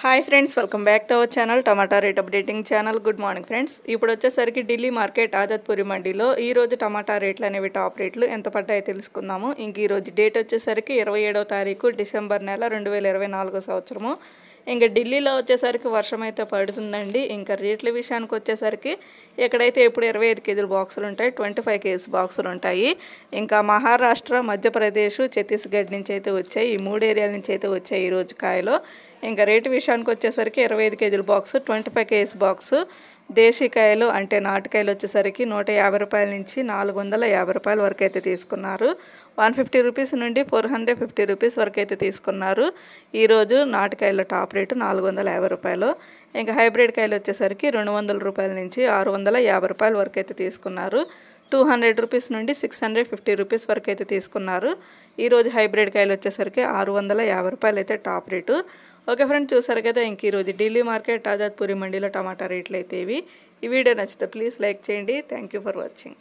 Hi friends, welcome back to our channel tomato rate updating channel. Good morning friends. ఇప్పుడు వచ్చేసరికి Delhi market ఆజాద్పూరి మండీలో ఈ రోజు టమాటా రేట్లు అనేవి టాప్ రేట్లు ఎంత పడ్డాయో తెలుసుకుందాము. ఇంక ఈ రోజు డేట్ వచ్చేసరికి 27వ తారీఖు డిసెంబర్ నెల 2024 సంవత్సరము. ఇంకా ఢిల్లీలో వచ్చేసరికి వర్షం అయితే పడుతుందండి. ఇంకా రేట్ల విషయానికి వచ్చేసరికి ఎక్కడైతే ఇప్పుడు 25 కేజీల బాక్సులు ఉంటాయి, 25 కేజీ బాక్సులు ఉంటాయి. ఇంకా మహారాష్ట్ర, మధ్యప్రదేశ్, ఛత్తీస్గఢ్ నుంచి అయితే వచ్చాయి. ఈ 3 ఏరియాల నుంచి అయితే వచ్చాయి ఈరోజు కాయలు. ఇంకా రేటు విషయానికి వచ్చేసరికి 25 కేజీల బాక్సు, 25 కేజీ బాక్సు దేశీకాయలు అంటే నాటుకాయలు వచ్చేసరికి 150 రూపాయల నుంచి 450 రూపాయల వరకు అయితే తీసుకున్నారు. 150 రూపీస్ నుండి 450 రూపీస్ వరకు అయితే తీసుకున్నారు. ఈరోజు నాటుకాయల టాప్ రేటు 450 రూపాయలు. ఇంకా హైబ్రిడ్ కాయలు వచ్చేసరికి 200 రూపాయల నుంచి 650 రూపాయల వరకు అయితే తీసుకున్నారు. 200 రూపీస్ నుండి 650 రూపీస్ వరకు అయితే తీసుకున్నారు. ఈరోజు హైబ్రిడ్ కాయలు వచ్చేసరికి 650 రూపాయలు అయితే టాప్ రేటు. ఓకే ఫ్రెండ్స్, చూసారు కదా. ఇంక ఈరోజు ఢిల్లీ మార్కెట్ ఆజాద్పూరి మండీలో టమాటా రేట్లు అయితే ఇవి. ఈ వీడియో నచ్చితే ప్లీజ్ లైక్ చేయండి. Thank you for watching.